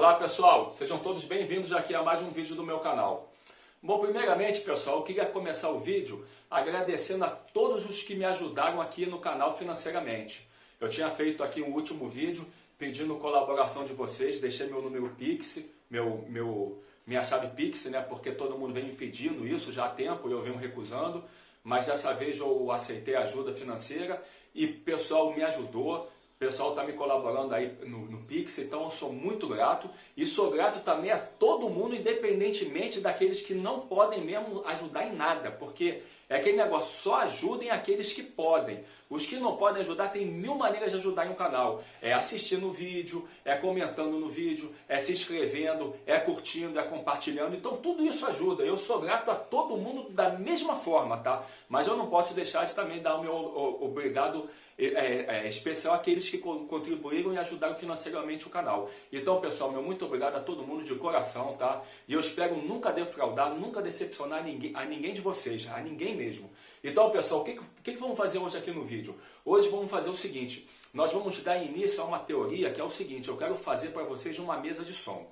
Olá pessoal, sejam todos bem-vindos aqui a mais um vídeo do meu canal. Bom, primeiramente pessoal, eu queria começar o vídeo agradecendo a todos os que me ajudaram aqui no canal financeiramente. Eu tinha feito aqui um último vídeo pedindo colaboração de vocês, deixei meu número Pix, minha chave Pix, né? Porque todo mundo vem me pedindo isso já há tempo e eu venho recusando, mas dessa vez eu aceitei a ajuda financeira e o pessoal me ajudou. O pessoal está me colaborando aí no Pix, então eu sou muito grato. E sou grato também a todo mundo, independentemente daqueles que não podem mesmo ajudar em nada. Porque é aquele negócio, só ajudem aqueles que podem. Os que não podem ajudar, tem mil maneiras de ajudar em um canal. É assistindo o vídeo, é comentando no vídeo, é se inscrevendo, é curtindo, é compartilhando. Então tudo isso ajuda. Eu sou grato a todo mundo da mesma forma, tá? Mas eu não posso deixar de também dar o meu obrigado especial àqueles que contribuíram e ajudaram financeiramente o canal. Então, pessoal, meu muito obrigado a todo mundo de coração, tá? E eu espero nunca defraudar, nunca decepcionar a ninguém de vocês, a ninguém mesmo. Então, pessoal, o que vamos fazer hoje aqui no vídeo? Hoje vamos fazer o seguinte, nós vamos dar início a uma teoria que é o seguinte, eu quero fazer para vocês uma mesa de som.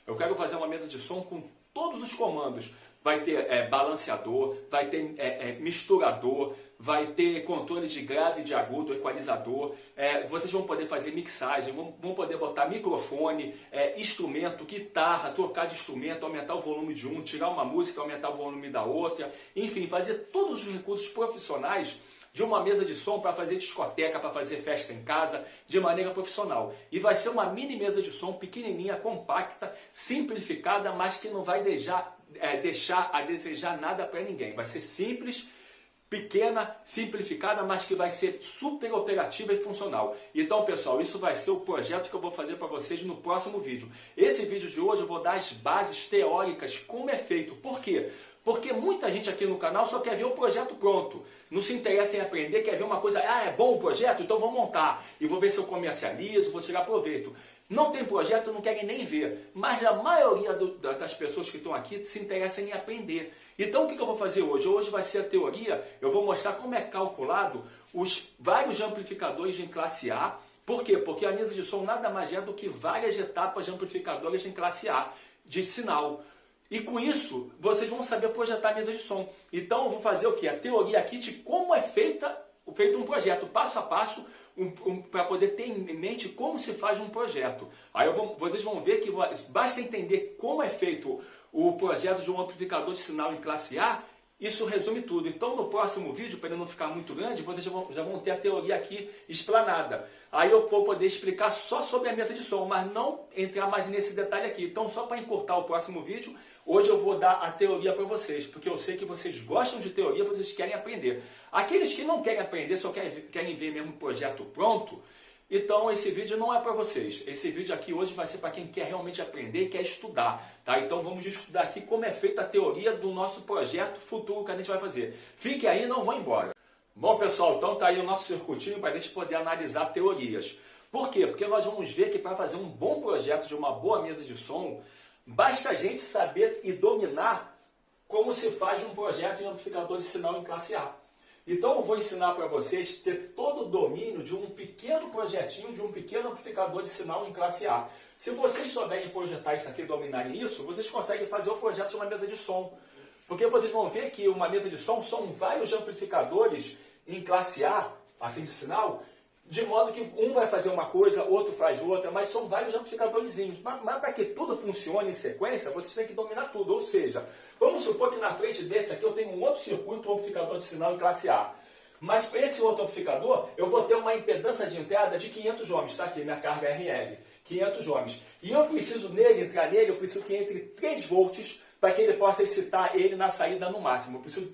Eu quero fazer uma mesa de som com todos os comandos. Vai ter balanceador, vai ter misturador, vai ter controle de grave, de agudo, equalizador. Vocês vão poder fazer mixagem, vão poder botar microfone, instrumento, guitarra, trocar de instrumento, aumentar o volume de um, tirar uma música, aumentar o volume da outra. Enfim, fazer todos os recursos profissionais de uma mesa de som para fazer discoteca, para fazer festa em casa, de maneira profissional. E vai ser uma mini mesa de som pequenininha, compacta, simplificada, mas que não vai deixar a desejar nada para ninguém. Vai ser simples, pequena, simplificada, mas que vai ser super operativa e funcional. Então, pessoal, isso vai ser o projeto que eu vou fazer para vocês no próximo vídeo. Esse vídeo de hoje eu vou dar as bases teóricas, como é feito. Por quê? Porque muita gente aqui no canal só quer ver o projeto pronto. Não se interessa em aprender, quer ver uma coisa, é bom o projeto? Então vou montar. E vou ver se eu comercializo, vou tirar proveito. Não tem projeto, não querem nem ver. Mas a maioria das pessoas que estão aqui se interessam em aprender. Então o que eu vou fazer hoje? Hoje vai ser a teoria, eu vou mostrar como é calculado os vários amplificadores em classe A. Por quê? Porque a mesa de som nada mais é do que várias etapas de amplificadores em classe A de sinal. E com isso, vocês vão saber projetar a mesa de som. Então eu vou fazer o quê? A teoria aqui de como é feito um projeto, passo a passo, para poder ter em mente como se faz um projeto. Aí vocês vão ver que basta entender como é feito o projeto de um amplificador de sinal em classe A, isso resume tudo. Então no próximo vídeo, para ele não ficar muito grande, vocês já vão ter a teoria aqui explanada. Aí eu vou poder explicar só sobre a mesa de som, mas não entrar mais nesse detalhe aqui. Então só para encurtar o próximo vídeo, hoje eu vou dar a teoria para vocês, porque eu sei que vocês gostam de teoria, vocês querem aprender. Aqueles que não querem aprender, só querem ver mesmo o projeto pronto, então esse vídeo não é para vocês. Esse vídeo aqui hoje vai ser para quem quer realmente aprender e quer estudar. Tá? Então vamos estudar aqui como é feita a teoria do nosso projeto futuro que a gente vai fazer. Fique aí e não vão embora. Bom pessoal, então tá aí o nosso circuitinho para a gente poder analisar teorias. Por quê? Porque nós vamos ver que para fazer um bom projeto de uma boa mesa de som, basta a gente saber e dominar como se faz um projeto em amplificador de sinal em classe A. Então eu vou ensinar para vocês ter todo o domínio de um pequeno projetinho, de um pequeno amplificador de sinal em classe A. Se vocês souberem projetar isso aqui e dominarem isso, vocês conseguem fazer o projeto de uma mesa de som. Porque vocês vão ver que uma mesa de som são vários amplificadores em classe A fim de sinal, de modo que um vai fazer uma coisa, outro faz outra, mas são vários amplificadorzinhos. Mas para que tudo funcione em sequência, vocês têm que dominar tudo. Ou seja, vamos supor que na frente desse aqui eu tenho um outro circuito, um amplificador de sinal em classe A. Mas para esse outro amplificador, eu vou ter uma impedância de entrada de 500 ohms. Está aqui, minha carga RL, 500 ohms. E eu preciso entrar nele, eu preciso que entre 3 volts para que ele possa excitar ele na saída no máximo. Eu preciso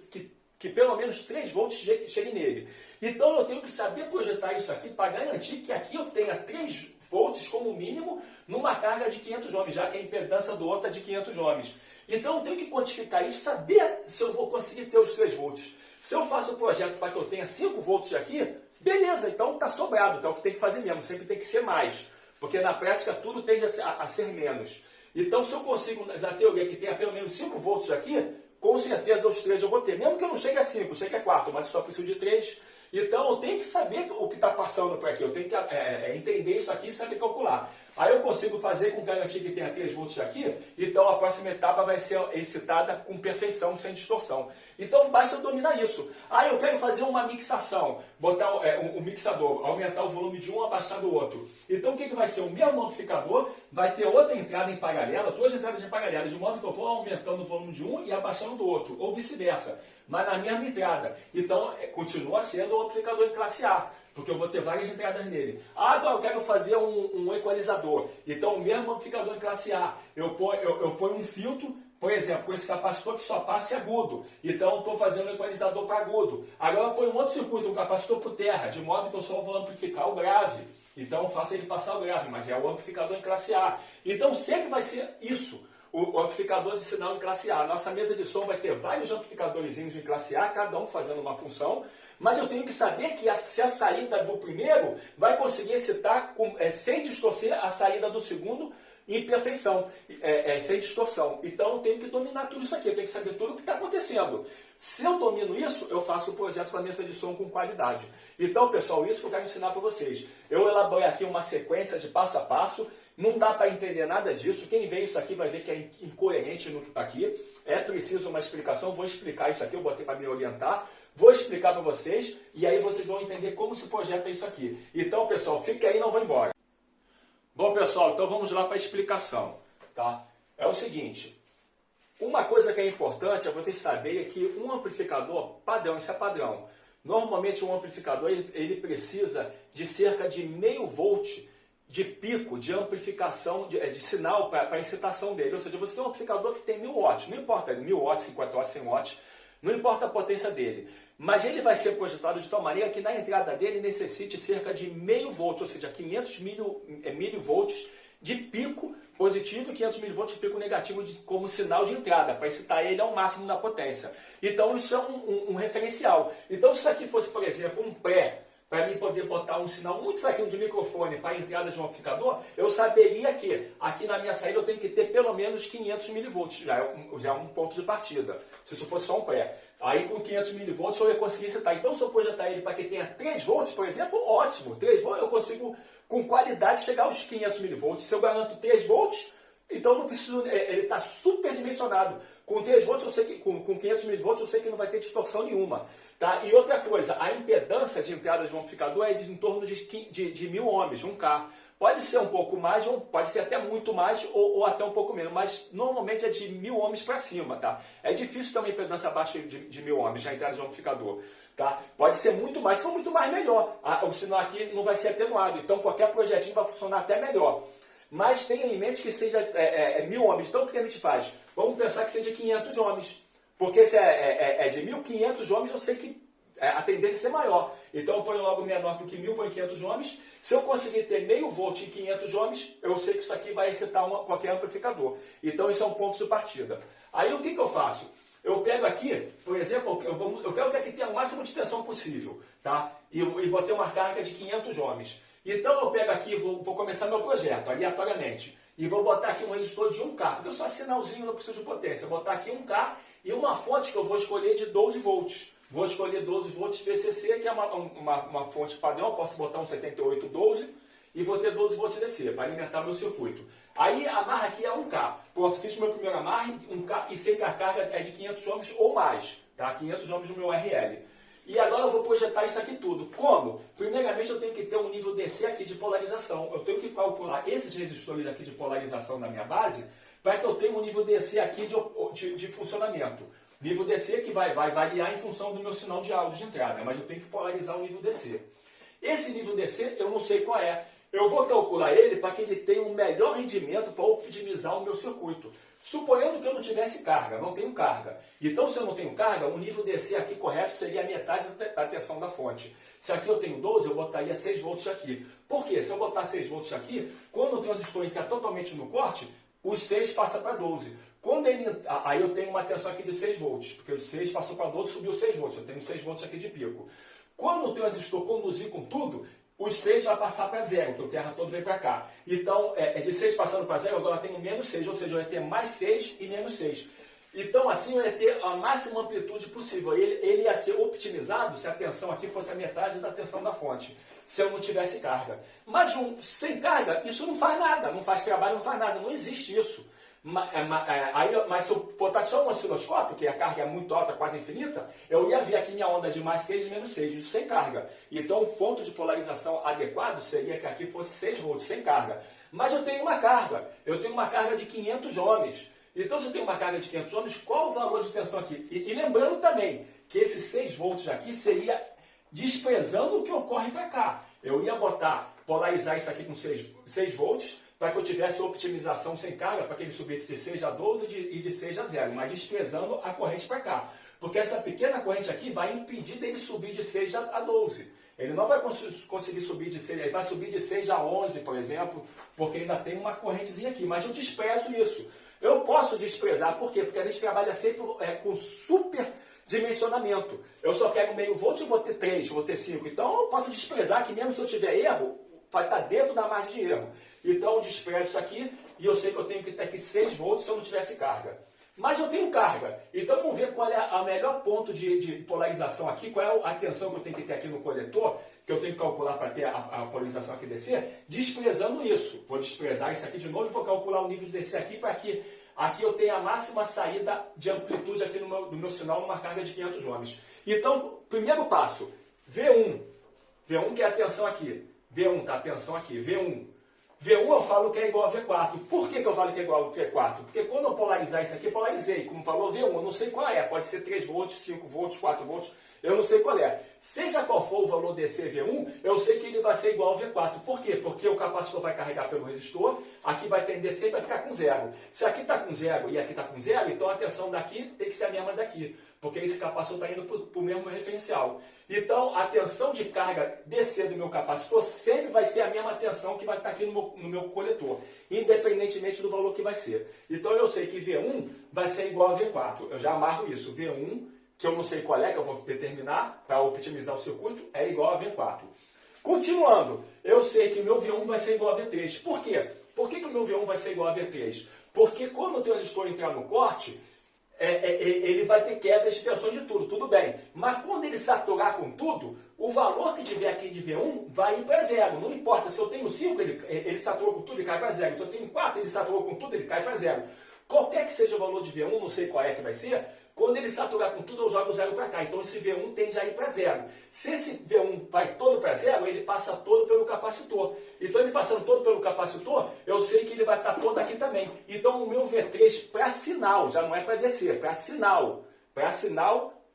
que pelo menos 3 volts chegue nele. Então eu tenho que saber projetar isso aqui para garantir que aqui eu tenha 3 volts como mínimo numa carga de 500 ohms, já que a impedância do outro é de 500 ohms. Então eu tenho que quantificar isso, saber se eu vou conseguir ter os 3 volts. Se eu faço o projeto para que eu tenha 5 volts aqui, beleza, então está sobrado, que é o que tem que fazer mesmo, sempre tem que ser mais. Porque na prática tudo tende a ser menos. Então se eu consigo, na teoria, que tenha pelo menos 5 volts aqui, com certeza os 3 eu vou ter. Mesmo que eu não chegue a 5, chegue a 4, mas só preciso de 3. Então eu tenho que saber o que está passando por aqui. Eu tenho que entender isso aqui e saber calcular. Aí eu consigo fazer com garantia que tenha 3 volts aqui, então a próxima etapa vai ser excitada com perfeição, sem distorção. Então basta dominar isso. Aí eu quero fazer uma mixação, botar um mixador, aumentar o volume de um, abaixar do outro. Então o que vai ser? O mesmo amplificador vai ter outra entrada em paralela, 2 entradas em paralela, de modo que eu vou aumentando o volume de um e abaixando do outro, ou vice-versa, mas na mesma entrada. Então continua sendo o amplificador em classe A, porque eu vou ter várias entradas nele. Agora eu quero fazer um equalizador. Então o mesmo amplificador em classe A, eu ponho um filtro, por exemplo, com esse capacitor que só passa agudo. Então eu estou fazendo um equalizador para agudo. Agora eu ponho um outro circuito, um capacitor por terra, de modo que eu só vou amplificar o grave. Então eu faço ele passar o grave, mas é o amplificador em classe A. Então sempre vai ser isso, o amplificador de sinal em classe A. Nossa mesa de som vai ter vários amplificadores em classe A, cada um fazendo uma função, mas eu tenho que saber que se a saída do primeiro vai conseguir excitar sem distorcer a saída do segundo em perfeição, sem distorção. Então eu tenho que dominar tudo isso aqui, eu tenho que saber tudo o que está acontecendo. Se eu domino isso, eu faço o projeto da mesa de som com qualidade. Então, pessoal, isso que eu quero ensinar para vocês. Eu elaborei aqui uma sequência de passo a passo, não dá para entender nada disso. Quem vê isso aqui vai ver que é incoerente no que está aqui. É preciso uma explicação, vou explicar isso aqui, eu botei para me orientar. Vou explicar para vocês e aí vocês vão entender como se projeta isso aqui. Então, pessoal, fique aí e não vá embora. Bom, pessoal, então vamos lá para a explicação, tá? É o seguinte, uma coisa que é importante é vocês saberem que um amplificador padrão, isso é padrão. Normalmente um amplificador ele precisa de cerca de 0,5 volt de pico de amplificação, de sinal para a excitação dele. Ou seja, você tem um amplificador que tem 1000 watts, não importa, 1000 watts, 50 watts, 100 watts, não importa a potência dele. Mas ele vai ser projetado de tal maneira que na entrada dele necessite cerca de 0,5 volt, ou seja, 500 milivolts de pico positivo e 500 milivolts de pico negativo como sinal de entrada, para excitar ele ao máximo na potência. Então isso é um referencial. Então se isso aqui fosse, por exemplo, um pré, para mim poder botar um sinal muito fraquinho de microfone para a entrada de um amplificador, eu saberia que aqui na minha saída eu tenho que ter pelo menos 500 milivolts, já é um ponto de partida, se isso fosse só um pré. Aí com 500 milivolts eu ia conseguir excitar. Então se eu projetar ele para que tenha 3 volts, por exemplo, ótimo, 3 volts eu consigo com qualidade chegar aos 500 milivolts. Se eu garanto 3 volts, então não preciso, ele está superdimensionado. Com 3 volts, eu sei que, com 500 milivolts, eu sei que não vai ter distorção nenhuma. Tá? E outra coisa, a impedância de entrada de um amplificador é em torno de 1000 ohms, 1K. Pode ser um pouco mais, ou pode ser até muito mais, ou até um pouco menos, mas normalmente é de 1000 ohms para cima. Tá? É difícil ter uma impedância abaixo de 1000 ohms na entrada de um amplificador. Tá? Pode ser muito mais, se for muito mais, melhor. O sinal aqui não vai ser atenuado, então qualquer projetinho vai funcionar até melhor. Mas tenha em mente que seja 1000 ohms. Então o que a gente faz? Vamos pensar que seja 500 ohms. Porque se é de 1500 ohms, eu sei que a tendência é ser maior. Então eu ponho logo menor do que 1000, ponho 500 ohms. Se eu conseguir ter 0,5 volt em 500 ohms, eu sei que isso aqui vai excitar qualquer amplificador. Então isso é um ponto de partida. Aí o que eu faço? Eu pego aqui, por exemplo, eu quero que aqui tenha o máximo de tensão possível. Tá? E botei uma carga de 500 ohms. Então eu pego aqui, vou começar meu projeto, aleatoriamente. E vou botar aqui um resistor de 1K, porque eu só sinalzinho, não preciso de potência. Vou botar aqui 1K e uma fonte que eu vou escolher de 12 volts. Vou escolher 12 volts VCC, que é uma fonte padrão. Eu posso botar um 7812 e vou ter 12 volts DC para alimentar meu circuito. Aí a amarra aqui é 1K. Pronto, fiz o meu primeiro amarre, 1K, e sei que a carga é de 500 ohms ou mais. Tá? 500 ohms no meu RL. E agora eu vou projetar isso aqui tudo. Como? Primeiramente eu tenho que ter um nível DC aqui de polarização. Eu tenho que calcular esses resistores aqui de polarização da minha base para que eu tenha um nível DC aqui de funcionamento. Nível DC que vai variar em função do meu sinal de áudio de entrada, mas eu tenho que polarizar o nível DC. Esse nível DC eu não sei qual é. Eu vou calcular ele para que ele tenha um melhor rendimento para otimizar o meu circuito. Suponhando que eu não tivesse carga, não tenho carga. Então, se eu não tenho carga, o nível DC aqui correto seria a metade da tensão da fonte. Se aqui eu tenho 12, eu botaria 6 volts aqui. Por quê? Se eu botar 6 volts aqui, quando o transistor entra totalmente no corte, os 6 passa para 12. Aí eu tenho uma tensão aqui de 6 volts, porque o 6 passou para 12, subiu 6 volts. Eu tenho 6 volts aqui de pico. Quando o transistor conduzir com tudo, os 6 vai passar para 0, que o terra todo vem para cá. Então, de 6 passando para 0, agora eu tenho menos 6, ou seja, eu ia ter mais 6 e menos 6. Então assim eu ia ter a máxima amplitude possível. Ele ia ser optimizado se a tensão aqui fosse a metade da tensão da fonte, se eu não tivesse carga. Mas sem carga, isso não faz nada, não faz trabalho, não faz nada, não existe isso. Mas se eu botasse só um osciloscópio, que a carga é muito alta, quase infinita, eu ia ver aqui minha onda de mais 6 e menos 6, isso sem carga. Então o ponto de polarização adequado seria que aqui fosse 6 volts, sem carga. Mas eu tenho uma carga de 500 ohms. Então se eu tenho uma carga de 500 ohms, qual o valor de tensão aqui? E lembrando também que esses 6 volts aqui seria desprezando o que ocorre para cá. Eu ia polarizar isso aqui com 6 volts, para que eu tivesse optimização sem carga, para que ele subisse de 6 a 12 e de 6 a 0, mas desprezando a corrente para cá. Porque essa pequena corrente aqui vai impedir dele subir de 6 a 12. Ele não vai conseguir subir de 6, ele vai subir de 6 a 11, por exemplo, porque ainda tem uma correntezinha aqui, mas eu desprezo isso. Eu posso desprezar, por quê? Porque a gente trabalha sempre com superdimensionamento. Eu só quero meio volt, eu vou ter 3, vou ter 5. Então eu posso desprezar que mesmo se eu tiver erro, vai estar dentro da margem de erro. Então eu desprezo isso aqui e eu sei que eu tenho que ter aqui 6 volts se eu não tivesse carga. Mas eu tenho carga. Então vamos ver qual é a melhor ponto de polarização aqui, qual é a tensão que eu tenho que ter aqui no coletor, que eu tenho que calcular para ter a polarização aqui descer, desprezando isso. Vou desprezar isso aqui de novo e vou calcular o nível de descer aqui para que aqui eu tenha a máxima saída de amplitude aqui no meu sinal numa carga de 500 ohms. Então, primeiro passo, V1. V1 que é a tensão aqui. V1, tá? A tensão aqui. V1. V1 eu falo que é igual a V4. Por que eu falo que é igual a V4? Porque quando eu polarizar isso aqui, eu polarizei. Como falou V1, eu não sei qual é. Pode ser 3 volts, 5 volts, 4 volts. Eu não sei qual é. Seja qual for o valor desse V1, eu sei que ele vai ser igual ao V4. Por quê? Porque o capacitor vai carregar pelo resistor, aqui vai tender sempre a ficar com 0. Se aqui está com 0 e aqui está com 0, então a tensão daqui tem que ser a mesma daqui. Porque esse capacitor está indo para o mesmo referencial. Então, a tensão de carga descer do meu capacitor sempre vai ser a mesma tensão que vai estar aqui no meu coletor, independentemente do valor que vai ser. Então, eu sei que V1 vai ser igual a V4. Eu já amarro isso. V1, que eu não sei qual é, que eu vou determinar para optimizar o circuito, é igual a V4. Continuando, eu sei que o meu V1 vai ser igual a V3. Por quê? Por que o meu V1 vai ser igual a V3? Porque quando o transistor entrar no corte, ele vai ter quedas de tensão de tudo bem. Mas quando ele saturar com tudo, o valor que tiver aqui de V1 vai ir para 0. Não importa, se eu tenho 5, ele saturou com tudo, ele cai para 0. Se eu tenho 4, ele saturou com tudo, ele cai para 0. Qualquer que seja o valor de V1, não sei qual é que vai ser, quando ele saturar com tudo, eu jogo 0 para cá. Então esse V1 tende a ir para 0. Se esse V1 vai todo para 0, ele passa todo pelo capacitor. Então ele passando todo pelo capacitor, eu sei que ele vai estar todo aqui também. Então o meu V3 para sinal, já não é para descer, para sinal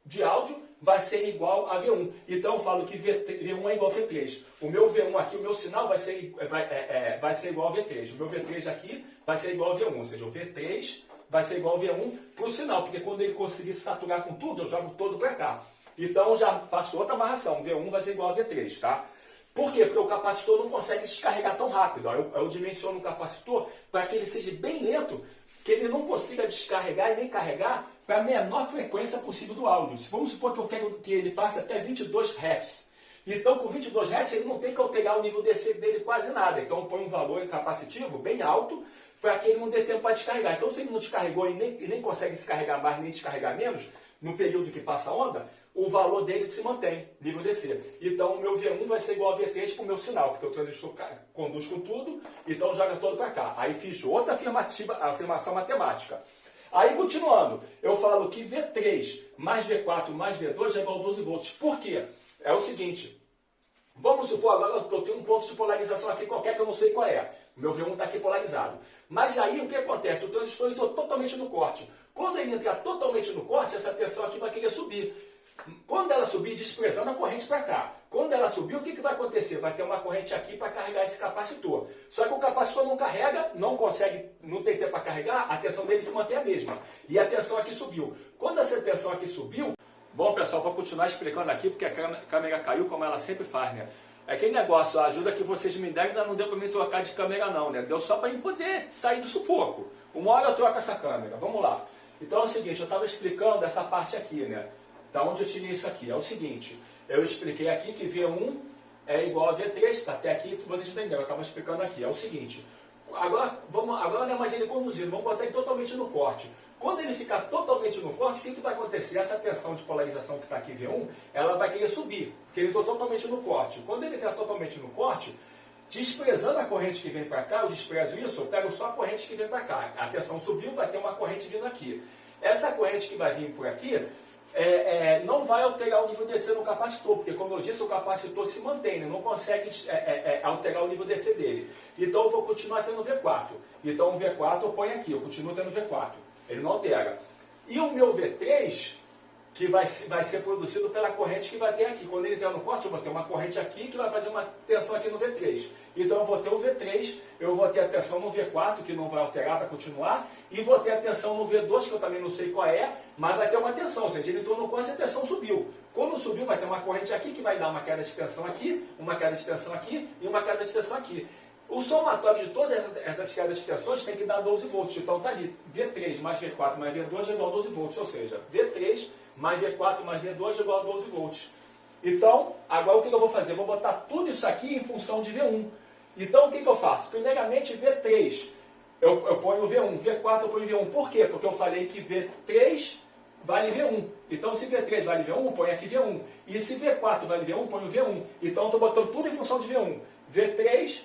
de áudio, vai ser igual a V1. Então eu falo que V1 é igual a V3. O meu V1 aqui, o meu sinal vai ser igual a V3. O meu V3 aqui vai ser igual a V1. Ou seja, o V3 vai ser igual a V1 para o sinal. Porque quando ele conseguir saturar com tudo, eu jogo todo para cá. Então já faço outra amarração. V1 vai ser igual a V3, tá? Por quê? Porque o capacitor não consegue descarregar tão rápido. Eu dimensiono o capacitor para que ele seja bem lento, que ele não consiga descarregar e nem carregar para a menor frequência possível do áudio. Vamos supor que eu quero que ele passe até 22 Hz. Então, com 22 Hz, ele não tem que alterar o nível DC dele quase nada. Então, eu ponho um valor capacitivo bem alto para que ele não dê tempo para descarregar. Então, se ele não descarregou e nem consegue se carregar mais nem descarregar menos, no período que passa a onda, o valor dele se mantém, nível DC. Então, o meu V1 vai ser igual a V3 para o meu sinal, porque o transistor conduz com tudo, então joga todo para cá. Aí fiz outra afirmação matemática. Aí, continuando, eu falo que V3 mais V4 mais V2 é igual a 12 volts. Por quê? É o seguinte, vamos supor agora que eu tenho um ponto de polarização aqui qualquer que eu não sei qual é. O meu V1 está aqui polarizado. Mas aí o que acontece? O transistor entrou totalmente no corte. Quando ele entrar totalmente no corte, essa tensão aqui vai querer subir. Quando ela subir, desprezando a corrente para cá. Quando ela subir, o que vai acontecer? Vai ter uma corrente aqui para carregar esse capacitor. Só que o capacitor não carrega, não tem tempo para carregar, a tensão dele se mantém a mesma. E a tensão aqui subiu. Quando essa tensão aqui subiu... Bom, pessoal, vou continuar explicando aqui, porque a câmera caiu, como ela sempre faz, né? É aquele negócio, a ajuda que vocês me deram ainda não deu para me trocar de câmera não, né? Deu só para eu poder sair do sufoco. Uma hora eu troco essa câmera, vamos lá. Então é o seguinte, eu estava explicando essa parte aqui, né? Da onde eu tirei isso aqui. É o seguinte, eu expliquei aqui que V1 é igual a V3, tá? Até aqui vocês entenderam, eu estava explicando aqui. É o seguinte, Agora não é mais ele conduzindo, vamos botar ele totalmente no corte. Quando ele ficar totalmente no corte, o que vai acontecer? Essa tensão de polarização que está aqui, V1, ela vai querer subir, porque ele está totalmente no corte. Quando ele está totalmente no corte, desprezando a corrente que vem para cá, eu desprezo isso, eu pego só a corrente que vem para cá. A tensão subiu, vai ter uma corrente vindo aqui. Essa corrente que vai vir por aqui, não vai alterar o nível DC no capacitor, porque como eu disse, o capacitor se mantém, não consegue alterar o nível DC dele. Então eu vou continuar tendo V4. Então o V4 eu ponho aqui, eu continuo tendo V4. Ele não altera. E o meu V3, que vai ser produzido pela corrente que vai ter aqui. Quando ele entrar no corte, eu vou ter uma corrente aqui que vai fazer uma tensão aqui no V3. Então eu vou ter o V3, eu vou ter a tensão no V4, que não vai alterar, vai continuar, e vou ter a tensão no V2, que eu também não sei qual é, mas vai ter uma tensão, ou seja, ele entrou no corte e a tensão subiu. Quando subiu, vai ter uma corrente aqui que vai dar uma queda de tensão aqui, uma queda de tensão aqui e uma queda de tensão aqui. O somatório de todas essas quedas de tensões tem que dar 12 volts. Então está ali, V3 mais V4 mais V2 é igual a 12 volts, ou seja, V3 mais V4 mais V2 é igual a 12 volts. Então, agora o que eu vou fazer? Eu vou botar tudo isso aqui em função de V1. Então, o que eu faço? Primeiramente, V3, eu ponho V1, V4 eu ponho V1. Por quê? Porque eu falei que V3 vale V1. Então, se V3 vale V1, eu ponho aqui V1. E se V4 vale V1, eu ponho V1. Então, eu estou botando tudo em função de V1. V3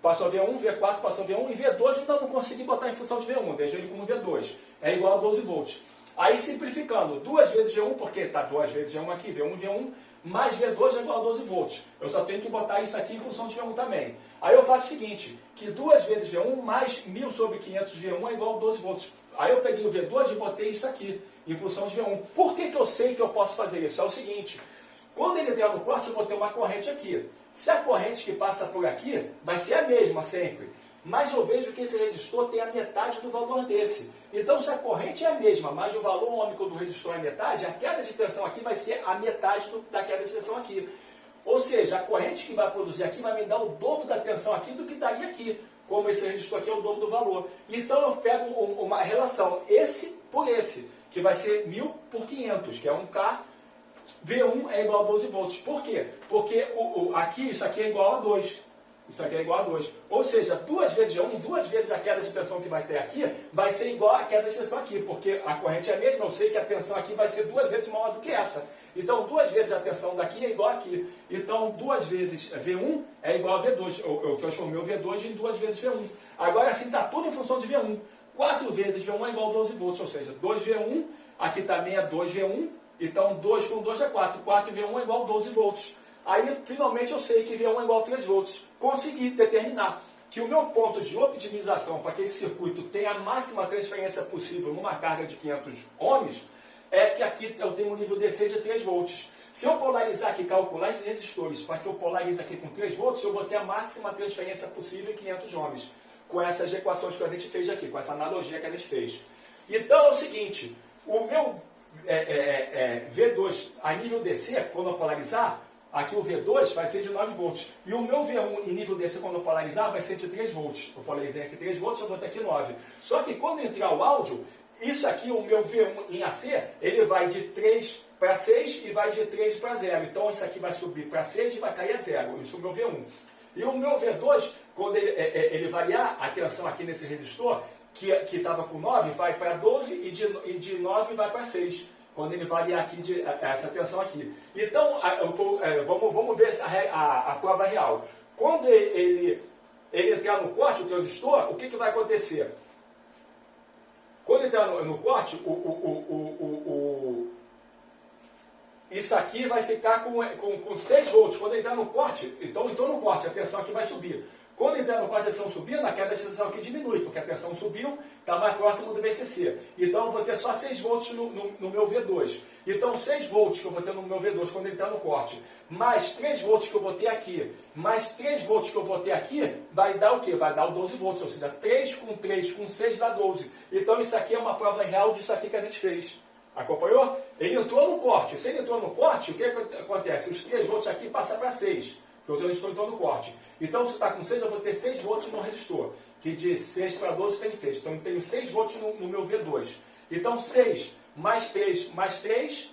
passou a V1, V4 passou a V1 e V2 ainda não consegui botar em função de V1, deixo ele como V2. É igual a 12 volts. Aí simplificando, 2 vezes G1, porque está 2 vezes G1 aqui, V1, V1, mais V2 é igual a 12 volts. Eu só tenho que botar isso aqui em função de V1 também. Aí eu faço o seguinte, que 2 vezes V1 mais 1000 sobre 500 de V1 é igual a 12 volts. Aí eu peguei o V2 e botei isso aqui, em função de V1. Por que eu sei que eu posso fazer isso? É o seguinte, quando ele entrar no corte, eu vou ter uma corrente aqui. Se a corrente que passa por aqui vai ser a mesma sempre, mas eu vejo que esse resistor tem a metade do valor desse. Então, se a corrente é a mesma, mas o valor ômico do resistor é a metade, a queda de tensão aqui vai ser a metade da queda de tensão aqui. Ou seja, a corrente que vai produzir aqui vai me dar o dobro da tensão aqui do que daria aqui, como esse resistor aqui é o dobro do valor. Então, eu pego uma relação, esse por esse, que vai ser 1000 por 500, que é 1K. V1 é igual a 12 volts. Por quê? Porque aqui, isso aqui é igual a 2. Isso aqui é igual a 2. Ou seja, 2 vezes G1, 2 vezes a queda de tensão que vai ter aqui, vai ser igual à queda de tensão aqui, porque a corrente é a mesma, eu sei que a tensão aqui vai ser 2 vezes maior do que essa. Então, 2 vezes a tensão daqui é igual aqui. Então, 2 vezes V1 é igual a V2. Eu transformei o V2 em 2 vezes V1. Agora, assim, está tudo em função de V1. 4 vezes V1 é igual a 12 volts, ou seja, 2V1, aqui também é 2V1, então 2 com 2 é 4. 4V1 é igual a 12 volts. Aí, finalmente, eu sei que V1 é igual a 3 volts. Consegui determinar que o meu ponto de optimização para que esse circuito tenha a máxima transferência possível numa carga de 500 ohms é que aqui eu tenho um nível DC de 3 volts. Se eu polarizar aqui, calcular esses resistores para que eu polarize aqui com 3 volts, eu vou ter a máxima transferência possível em 500 ohms. Com essas equações que a gente fez aqui, com essa analogia que a gente fez. Então, é o seguinte, o meu V2 a nível DC, quando eu polarizar, aqui o V2 vai ser de 9 volts. E o meu V1 em nível DC, quando eu polarizar, vai ser de 3 volts. Eu polarizei aqui 3 volts, eu vou ter aqui 9. Só que quando entrar o áudio, isso aqui, o meu V1 em AC, ele vai de 3 para 6 e vai de 3 para 0. Então, isso aqui vai subir para 6 e vai cair a 0. Isso é o meu V1. E o meu V2, quando ele variar a tensão aqui nesse resistor, que estava com 9, vai para 12 e de 9 vai para 6. Quando ele variar aqui essa tensão aqui. Então, vamos ver a prova real. Quando ele entrar no corte, o transistor, o que vai acontecer? Quando entrar no corte, isso aqui vai ficar com 6 volts. Quando entrar no corte, então entrou no corte, a tensão aqui vai subir. Quando entrar no corte, a tensão subindo, a queda de tensão aqui diminui, porque a tensão subiu, está mais próximo do VCC. Então eu vou ter só 6 volts no meu V2. Então 6 volts que eu vou ter no meu V2 quando ele está no corte, mais 3 volts que eu vou ter aqui, mais 3 volts que eu vou ter aqui, vai dar o quê? Vai dar o 12 volts, ou seja, 3 com 6 dá 12. Então isso aqui é uma prova real disso aqui que a gente fez. Acompanhou? Ele entrou no corte. Se ele entrou no corte, o que acontece? Os 3 volts aqui passam para 6. Porque o resistor entrou no corte. Então, se está com 6, eu vou ter 6 volts no resistor. Que de 6 para 12 tem 6. Então, eu tenho 6 volts no meu V2. Então, 6 mais 3 mais 3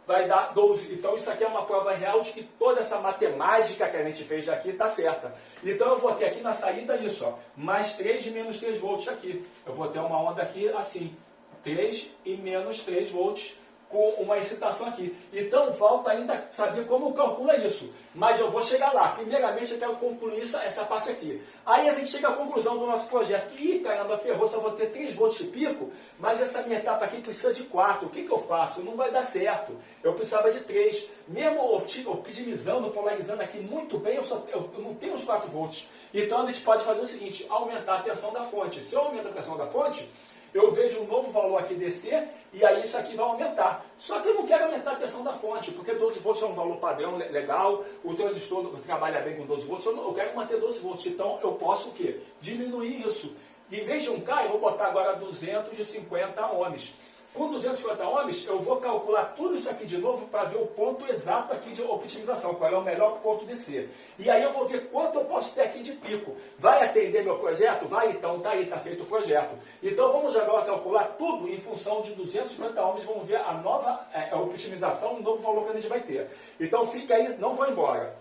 vai dar 12. Então isso aqui é uma prova real de que toda essa matemática que a gente fez aqui está certa. Então eu vou ter aqui na saída isso, ó, mais 3 de menos 3 volts aqui. Eu vou ter uma onda aqui assim, 3 e menos 3 volts com uma excitação aqui. Então falta ainda saber como calcula isso. Mas eu vou chegar lá. Primeiramente eu quero concluir essa parte aqui. Aí a gente chega à conclusão do nosso projeto. Ih, caramba, ferrou, só vou ter 3 volts de pico, mas essa minha etapa aqui precisa de 4. O que eu faço? Não vai dar certo. Eu precisava de 3. Mesmo otimizando, polarizando aqui muito bem, eu não tenho os 4 volts. Então a gente pode fazer o seguinte, aumentar a tensão da fonte. Se eu aumento a tensão da fonte, eu vejo um novo valor aqui descer e aí isso aqui vai aumentar. Só que eu não quero aumentar a tensão da fonte, porque 12 volts é um valor padrão legal, o transistor trabalha bem com 12 volts, eu quero manter 12 volts. Então eu posso o quê? Diminuir isso. Em vez de 1K, eu vou botar agora 250 ohms. Com 250 ohms, eu vou calcular tudo isso aqui de novo para ver o ponto exato aqui de optimização, qual é o melhor ponto descer. E aí eu vou ver quanto eu posso ter aqui de pico. Vai atender meu projeto? Vai, então tá aí, tá feito o projeto. Então vamos agora calcular tudo em função de 250 ohms, vamos ver a nova optimização, o novo valor que a gente vai ter. Então fica aí, não vou embora.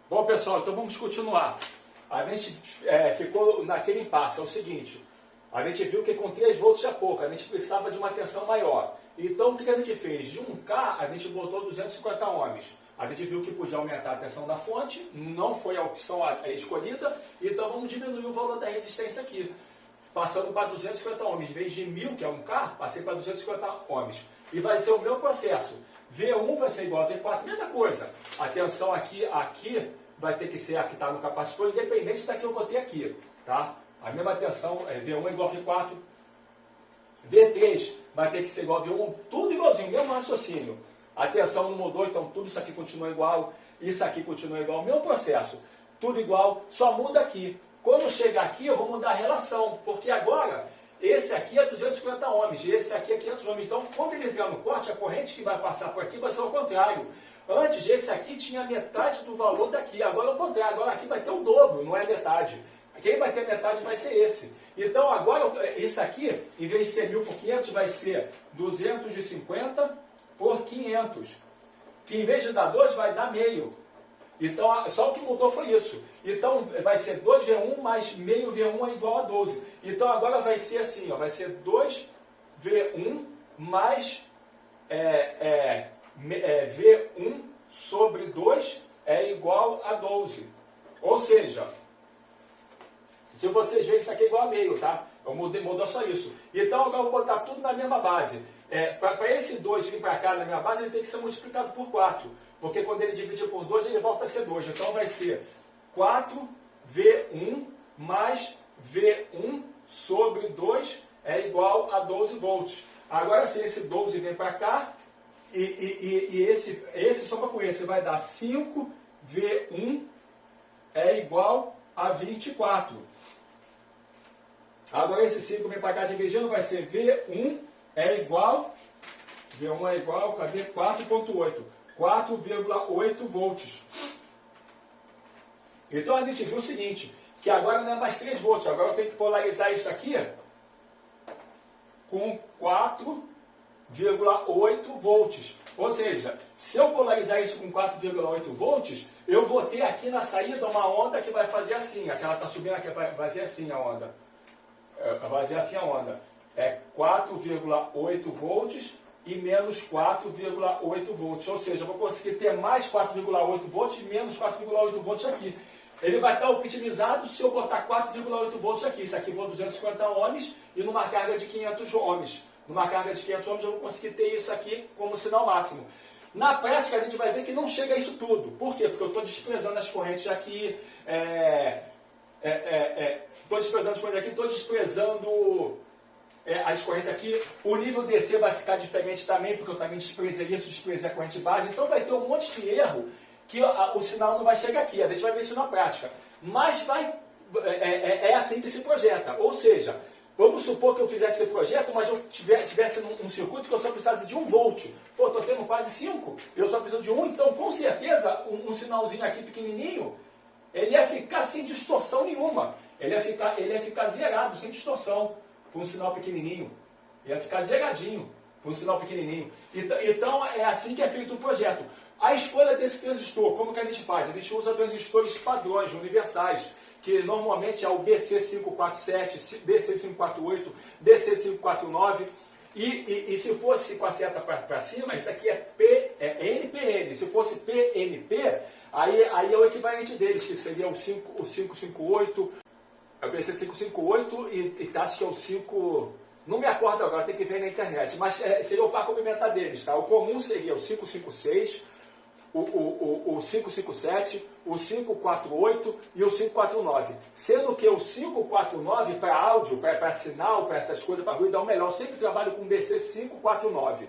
Bom pessoal, então vamos continuar. A gente ficou naquele impasse, é o seguinte... A gente viu que com 3 volts é pouco, a gente precisava de uma tensão maior. Então o que a gente fez? De 1K a gente botou 250 ohms. A gente viu que podia aumentar a tensão da fonte, não foi a opção escolhida, então vamos diminuir o valor da resistência aqui. Passando para 250 ohms, em vez de 1000, que é 1K, passei para 250 ohms. E vai ser o meu processo. V1 vai ser igual a V4, mesma coisa. A tensão aqui vai ter que ser a que está no capacitor, independente da que eu vou ter aqui, tá? A mesma tensão, V1 é igual a V4, V3 vai ter que ser igual a V1, tudo igualzinho, mesmo raciocínio. A tensão não mudou, então tudo isso aqui continua igual, isso aqui continua igual, mesmo processo, tudo igual, só muda aqui. Quando chegar aqui eu vou mudar a relação, porque agora esse aqui é 250 ohms, e esse aqui é 500 ohms, então quando ele entrar no corte, a corrente que vai passar por aqui vai ser o contrário. Antes esse aqui tinha metade do valor daqui, agora é o contrário, agora aqui vai ter o dobro, não é metade. Quem vai ter metade vai ser esse. Então agora, isso aqui, em vez de ser 1000 por 500, vai ser 250 por 500. Que em vez de dar 2, vai dar meio. Então, só o que mudou foi isso. Então, vai ser 2V1 mais meio V1 é igual a 12. Então, agora vai ser assim, ó, vai ser 2V1 mais V1 sobre 2 é igual a 12. Ou seja... Se vocês verem, isso aqui é igual a meio, tá? Eu mudou só isso. Então, agora eu vou botar tudo na mesma base. Para esse 2 vir para cá na minha base, ele tem que ser multiplicado por 4. Porque quando ele dividir por 2, ele volta a ser 2. Então, vai ser 4V1 mais V1 sobre 2 é igual a 12 volts. Agora, se esse 12 vem para cá, e esse soma com esse, vai dar 5V1 é igual a 24. Agora esse 5 vem para cá dividindo, vai ser V1 é igual, cadê? 4.8. 4,8 volts. Então a gente viu o seguinte, que agora não é mais 3 volts, agora eu tenho que polarizar isso aqui com 4,8 volts. Ou seja, se eu polarizar isso com 4,8 volts, eu vou ter aqui na saída uma onda que vai fazer assim, aquela está subindo aqui, vai fazer assim a onda. Vai fazer assim a onda. É 4,8 volts e menos 4,8 volts. Ou seja, eu vou conseguir ter mais 4,8 volts e menos 4,8 volts aqui. Ele vai estar optimizado se eu botar 4,8 volts aqui. Isso aqui vou 250 ohms e numa carga de 500 ohms. Numa carga de 500 ohms eu vou conseguir ter isso aqui como sinal máximo. Na prática a gente vai ver que não chega a isso tudo. Por quê? Porque eu estou desprezando as correntes aqui, estou desprezando as correntes aqui. O nível DC vai ficar diferente também, porque eu também desprezei isso, desprezei a corrente base. Então vai ter um monte de erro que o sinal não vai chegar aqui. A gente vai ver isso na prática. Mas é assim que se projeta. Ou seja, vamos supor que eu fizesse esse projeto, mas eu tivesse um circuito que eu só precisasse de 1 volt. Pô, estou tendo quase 5, eu só preciso de 1, então com certeza um sinalzinho aqui pequenininho, ele ia ficar sem distorção nenhuma. Ele ia ficar zerado, sem distorção, com um sinal pequenininho. Ia ficar zeradinho. um sinal pequenininho. Então é assim que é feito o projeto. A escolha desse transistor, como que a gente faz? A gente usa transistores padrões, universais, que normalmente é o BC547, BC548, BC549, e se fosse com a seta para cima, isso aqui é NPN. Se fosse PNP, aí é o equivalente deles, que seria o 558, é o BC558 e acho que é o 5... Não me acordo agora, tem que ver na internet, mas seria o par complementar deles, tá? O comum seria o 556, o 557, o 548 e o 549. Sendo que o 549 para áudio, para sinal, para essas coisas, para ruído, é o melhor. Eu sempre trabalho com BC 549.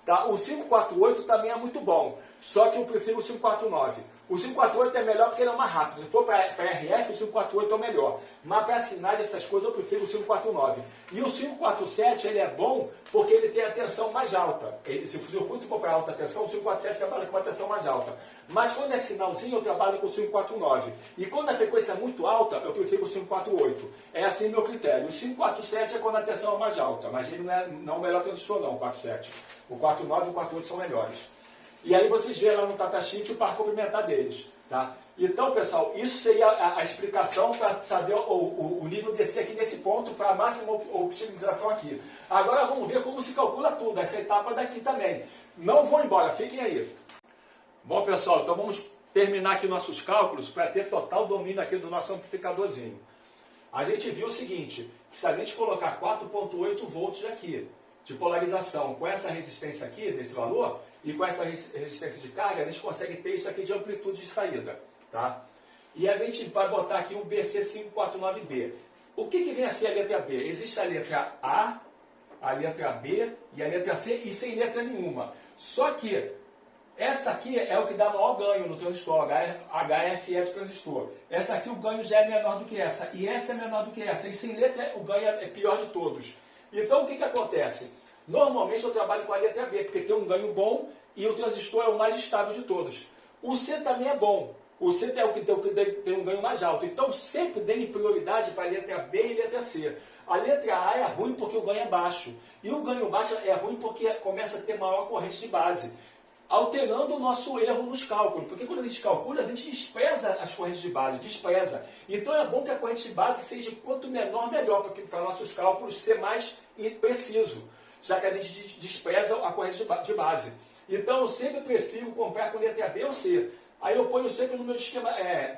Tá? O 548 também é muito bom, só que eu prefiro o 549. O 548 é melhor porque ele é mais rápido. Se for para RF, o 548 é o melhor. Mas para sinais, essas coisas, eu prefiro o 549. E o 547, ele é bom porque ele tem a tensão mais alta. Se o circuito for para alta tensão, o 547 trabalha com uma tensão mais alta. Mas quando é sinalzinho, eu trabalho com o 549. E quando a frequência é muito alta, eu prefiro o 548. É assim meu critério. O 547 é quando a tensão é mais alta, mas ele não é o melhor transistor não, o 47. O 49 e o 48 são melhores. E aí vocês veem lá no datasheet o par complementar deles. Tá? Então, pessoal, isso seria a explicação para saber o nível DC aqui nesse ponto, para a máxima optimização aqui. Agora vamos ver como se calcula tudo, essa etapa daqui também. Não vou embora, fiquem aí. Bom, pessoal, então vamos terminar aqui nossos cálculos para ter total domínio aqui do nosso amplificadorzinho. A gente viu o seguinte, que se a gente colocar 4.8 volts aqui, de polarização com essa resistência aqui, desse valor, e com essa resistência de carga, a gente consegue ter isso aqui de amplitude de saída. Tá? E a gente vai botar aqui o BC549B. O que vem a ser a letra B? Existe a letra A, a letra B e a letra C, e sem letra nenhuma. Só que essa aqui é o que dá maior ganho no transistor, HFE do transistor. Essa aqui o ganho já é menor do que essa, e essa é menor do que essa. E sem letra o ganho é pior de todos. Então o que acontece? Normalmente eu trabalho com a letra B, porque tem um ganho bom e o transistor é o mais estável de todos. O C também é bom. O C é o que tem um ganho mais alto. Então sempre dê prioridade para a letra B e letra C. A letra A é ruim porque o ganho é baixo. E o ganho baixo é ruim porque começa a ter maior corrente de base, alterando o nosso erro nos cálculos. Porque quando a gente calcula, a gente despreza as correntes de base, despreza. Então é bom que a corrente de base seja quanto menor, melhor, para nossos cálculos ser mais preciso, já que a gente despreza a corrente de base. Então eu sempre prefiro comprar com letra B ou C. Aí eu ponho sempre no meu esquema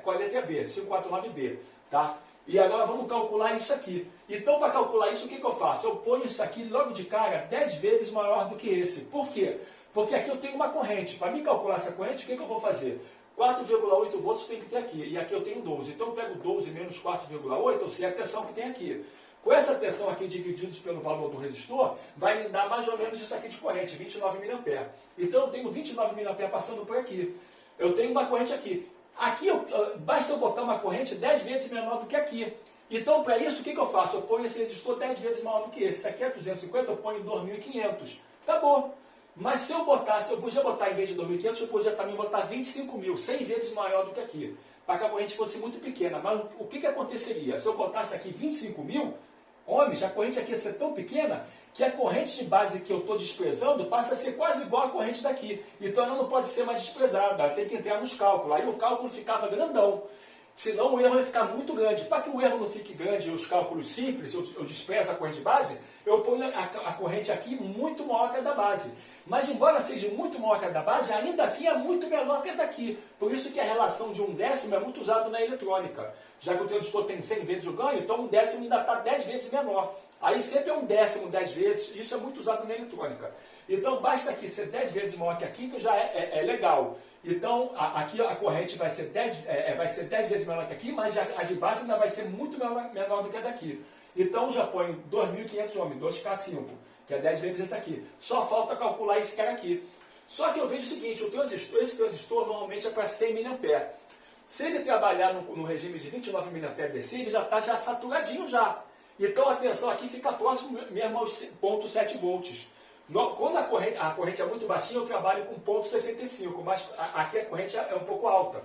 com a letra B, 549B. Tá? E agora vamos calcular isso aqui. Então para calcular isso, o que eu faço? Eu ponho isso aqui logo de cara 10 vezes maior do que esse. Por quê? Porque aqui eu tenho uma corrente. Para mim calcular essa corrente, o que eu vou fazer? 4,8 volts tem que ter aqui. E aqui eu tenho 12. Então eu pego 12 menos 4,8, ou seja, a tensão que tem aqui. Com essa tensão aqui divididos pelo valor do resistor, vai me dar mais ou menos isso aqui de corrente, 29 mA. Então eu tenho 29 mA passando por aqui. Eu tenho uma corrente aqui. Aqui basta eu botar uma corrente 10 vezes menor do que aqui. Então para isso o que eu faço? Eu ponho esse resistor 10 vezes maior do que esse. Esse aqui é 250, eu ponho 2.500. Acabou. Mas se eu botasse, eu podia botar em vez de 2.500, eu podia também botar 25.000, 100 vezes maior do que aqui, para que a corrente fosse muito pequena. Mas o que aconteceria? Se eu botasse aqui 25.000 ohms, a corrente aqui ia ser tão pequena que a corrente de base que eu estou desprezando passa a ser quase igual à corrente daqui. Então ela não pode ser mais desprezada, ela tem que entrar nos cálculos. Aí o cálculo ficava grandão. Senão o erro vai ficar muito grande. Para que o erro não fique grande e os cálculos simples, eu desprezo a corrente de base, eu ponho a corrente aqui muito maior que a da base. Mas embora seja muito maior que a da base, ainda assim é muito menor que a daqui. Por isso que a relação de 1/10 é muito usada na eletrônica. Já que o transistor tem 100 vezes o ganho, então 1/10 ainda está 10 vezes menor. Aí sempre é 1/10, 10 vezes, isso é muito usado na eletrônica. Então basta aqui ser 10 vezes maior que aqui, que já é legal. Então aqui a corrente vai ser 10 vezes menor que aqui, mas a de base ainda vai ser muito menor do que a daqui. Então já ponho 2.500 ohms, 2K5, que é 10 vezes esse aqui. Só falta calcular esse cara aqui. Só que eu vejo o seguinte, esse transistor normalmente é para 100 mA. Se ele trabalhar no regime de 29 mA DC, ele já está saturadinho já. Então a tensão aqui fica próximo mesmo aos 0,7 volts. Quando a corrente é muito baixinha, eu trabalho com 0,65, mas aqui a corrente é um pouco alta.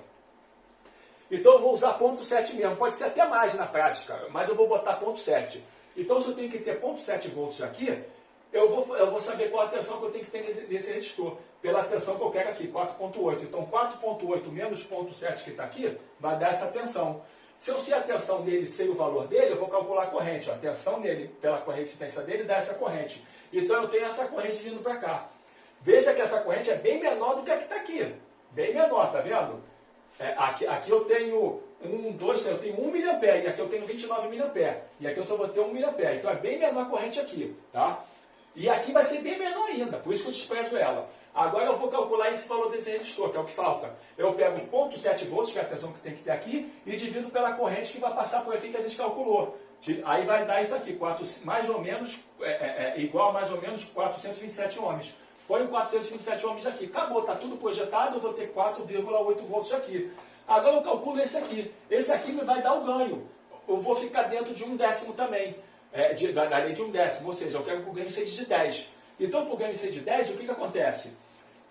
Então eu vou usar 0,7 mesmo, pode ser até mais na prática, mas eu vou botar 0,7. Então se eu tenho que ter 0,7 volts aqui, eu vou saber qual a tensão que eu tenho que ter nesse resistor, pela tensão que eu quero aqui, 4.8. Então 4.8 menos 0.7 que está aqui, vai dar essa tensão. Se eu sei a tensão dele, sei o valor dele, eu vou calcular a corrente. A tensão nele, pela resistência dele, dá essa corrente. Então eu tenho essa corrente vindo para cá. Veja que essa corrente é bem menor do que a que está aqui. Bem menor, tá vendo? Aqui eu tenho eu tenho 1 mA, e aqui eu tenho 29 mA. E aqui eu só vou ter 1 mA. Então é bem menor a corrente aqui, tá? E aqui vai ser bem menor ainda, por isso que eu desprezo ela. Agora eu vou calcular esse valor desse resistor, que é o que falta. Eu pego 0.7 volts, que é a tensão que tem que ter aqui, e divido pela corrente que vai passar por aqui que a gente calculou. Aí vai dar isso aqui, mais ou menos, igual a mais ou menos 427 ohms. Põe 427 ohms aqui. Acabou, está tudo projetado, eu vou ter 4,8 volts aqui. Agora eu calculo esse aqui. Esse aqui me vai dar o ganho. Eu vou ficar dentro de 1/10 também. Da lei de 1/10, ou seja, eu quero que o ganho seja de 10. Então, para o ganho ser de 10, o que acontece?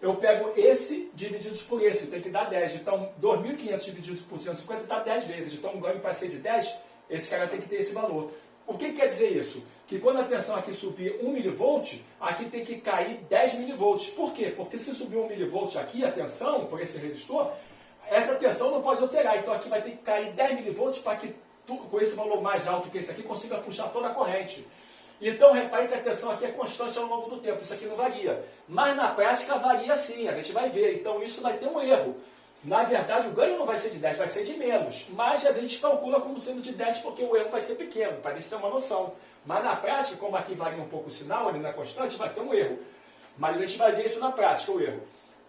Eu pego esse divididos por esse, tem que dar 10. Então, 2.500 divididos por 150 dá 10 vezes. Então, o ganho para ser de 10, esse cara tem que ter esse valor. O que quer dizer isso? Que quando a tensão aqui subir 1 mV, aqui tem que cair 10 mV. Por quê? Porque se subir 1 mV aqui, a tensão, por esse resistor, essa tensão não pode alterar. Então, aqui vai ter que cair 10 mV para que com esse valor mais alto que esse aqui, consiga puxar toda a corrente. Então, repare que a tensão aqui é constante ao longo do tempo, isso aqui não varia. Mas na prática varia sim, a gente vai ver. Então, isso vai ter um erro. Na verdade, o ganho não vai ser de 10, vai ser de menos. Mas a gente calcula como sendo de 10 porque o erro vai ser pequeno, para a gente ter uma noção. Mas na prática, como aqui varia um pouco o sinal, ali na constante, vai ter um erro. Mas a gente vai ver isso na prática, o erro.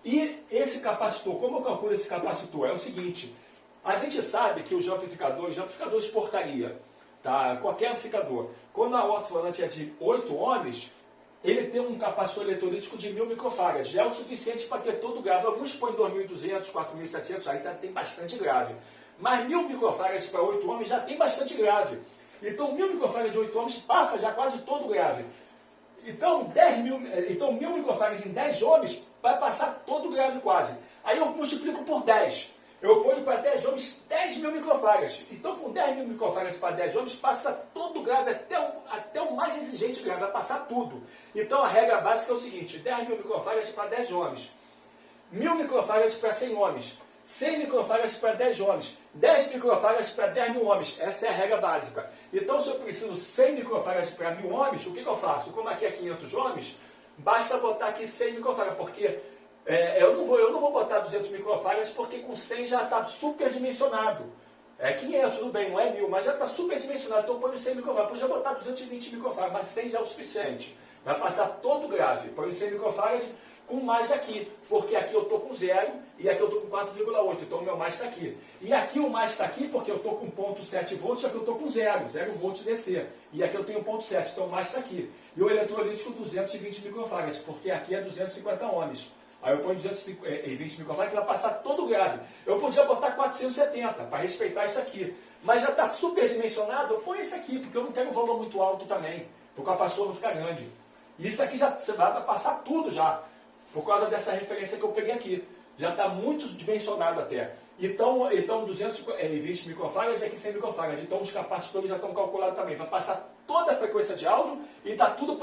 E esse capacitor, como eu calculo esse capacitor? É o seguinte, a gente sabe que os amplificadores porcaria, tá? Qualquer amplificador, quando a alto-falante é de 8 ohms, ele tem um capacitor eletrolítico de 1000 microfarads. Já é o suficiente para ter todo o grave. Alguns põem 2.200, 4.700, aí tem bastante grave. Mas 1000 microfarads para 8 ohms já tem bastante grave. Então 1000 microfarads de 8 ohms passa já quase todo o grave. Então 1000 microfarads em 10 ohms vai passar todo o grave quase. Aí eu multiplico por 10. Eu ponho para 10 ohms 10.000 microfarads. Então, com 10.000 microfarads para 10 ohms, passa todo o grave, até o mais exigente grave, vai passar tudo. Então, a regra básica é o seguinte, 10.000 microfarads para 10 ohms, 1000 microfarads para 100 ohms, 100 microfarads para 10 ohms, 10 microfarads para 10.000 ohms. Essa é a regra básica. Então, se eu preciso 100 microfarads para 1000 ohms, o que eu faço? Como aqui é 500 ohms, basta botar aqui 100 microfarads, porque eu não vou botar 200 microfarads porque com 100 já está superdimensionado. 500, tudo bem, não é 1000, mas já está superdimensionado. Então eu ponho 100 microfarads. Podia botar 220 microfarads, mas 100 já é o suficiente. Vai passar todo o grave. Põe 100 microfarads com mais aqui, porque aqui eu estou com 0 e aqui eu estou com 4,8. Então o meu mais está aqui. E aqui o mais está aqui porque eu estou com 0,7 volts e aqui eu estou com 0 volts DC. E aqui eu tenho 0,7, então o mais está aqui. E o eletrolítico 220 microfarads, porque aqui é 250 ohms. Aí eu ponho 220 microfarads que vai passar todo o grave. Eu podia botar 470 para respeitar isso aqui. Mas já está superdimensionado, eu ponho esse aqui, porque eu não quero um valor muito alto também, para o capacitor não ficar grande. E isso aqui já vai passar tudo já, por causa dessa referência que eu peguei aqui. Já está muito dimensionado até. Então 220 microfarads e aqui 100 microfarads. Então os capacitores já estão calculados também. Vai passar toda a frequência de áudio e está tudo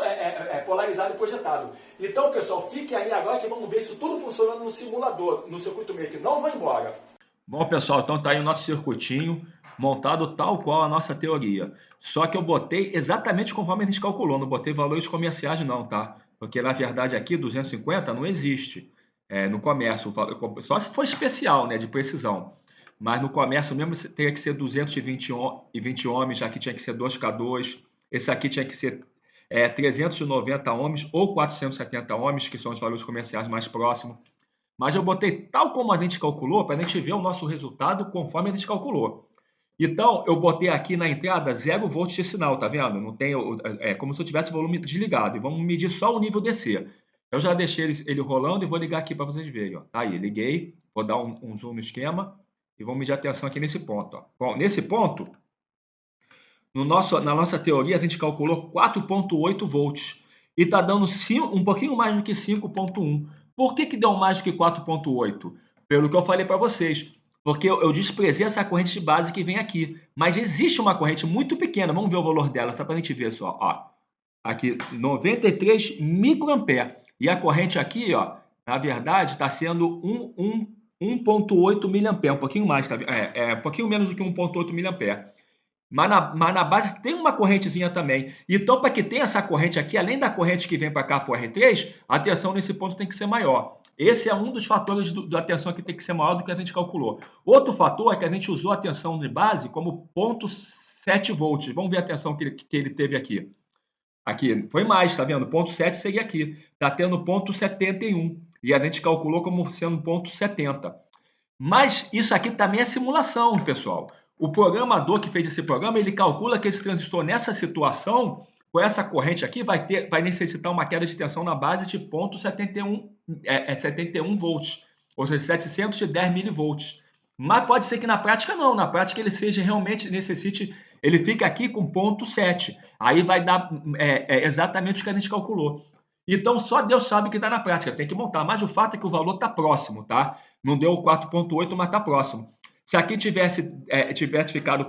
polarizado e projetado. Então, pessoal, fique aí agora que vamos ver isso tudo funcionando no simulador, no circuito maker. Não vou embora. Bom, pessoal, então está aí o nosso circuitinho montado tal qual a nossa teoria. Só que eu botei exatamente conforme a gente calculou. Não botei valores comerciais não, tá? Porque, na verdade, aqui 250 não existe. No comércio, só se for especial, né, de precisão. Mas no comércio mesmo teria que ser 220 ohms, aqui tinha que ser 2K2, esse aqui tinha que ser 390 ohms ou 470 ohms, que são os valores comerciais mais próximos. Mas eu botei tal como a gente calculou, para a gente ver o nosso resultado conforme a gente calculou. Então, eu botei aqui na entrada 0 volts de sinal, tá vendo? Não tem, como se eu tivesse o volume desligado. E vamos medir só o nível DC. Eu já deixei ele rolando e vou ligar aqui para vocês verem. Ó. Tá aí, liguei. Vou dar um zoom no esquema e vamos medir a tensão aqui nesse ponto. Ó. Bom, nesse ponto, na nossa teoria, a gente calculou 4,8 volts. E está dando um pouquinho mais do que 5,1. Por que deu mais do que 4,8? Pelo que eu falei para vocês. Porque eu desprezei essa corrente de base que vem aqui. Mas existe uma corrente muito pequena. Vamos ver o valor dela, só para a gente ver só. Ó. aqui 93 microampere. E a corrente aqui, ó, na verdade, está sendo 1,8 miliampere, um pouquinho mais, tá? Um pouquinho menos do que 1,8 miliampere. Mas na base tem uma correntezinha também. Então, para que tenha essa corrente aqui, além da corrente que vem para cá para o R3, a tensão nesse ponto tem que ser maior. Esse é um dos fatores da tensão que tem que ser maior do que a gente calculou. Outro fator é que a gente usou a tensão de base como 0,7 volts. Vamos ver a tensão que ele teve aqui. Aqui, foi mais, tá vendo? 0,7 seria aqui. Está tendo 0,71. E a gente calculou como sendo 0,70. Mas isso aqui também é simulação, pessoal. O programador que fez esse programa, ele calcula que esse transistor nessa situação, com essa corrente aqui, vai necessitar uma queda de tensão na base de 71 volts, ou seja, 710 milivolts. Mas pode ser que na prática não, na prática ele seja realmente necessite, ele fica aqui com 0,7. Aí vai dar exatamente o que a gente calculou. Então só Deus sabe o que está na prática, tem que montar. Mas o fato é que o valor está próximo, tá? Não deu 4,8, mas está próximo. Se aqui tivesse ficado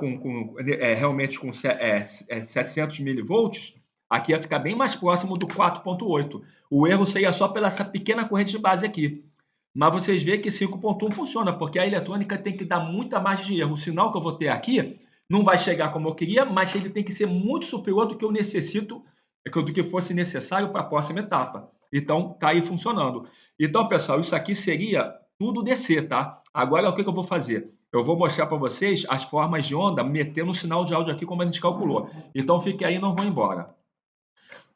realmente com 700 milivolts, aqui ia ficar bem mais próximo do 4,8. O erro seria só pela essa pequena corrente de base aqui. Mas vocês veem que 5,1 funciona, porque a eletrônica tem que dar muita margem de erro. O sinal que eu vou ter aqui não vai chegar como eu queria, mas ele tem que ser muito superior do que eu necessito, do que fosse necessário para a próxima etapa. Então, está aí funcionando. Então, pessoal, isso aqui seria tudo DC, tá? Agora, o que eu vou fazer? Eu vou mostrar para vocês as formas de onda metendo o sinal de áudio aqui como a gente calculou. Então, fique aí e não vão embora.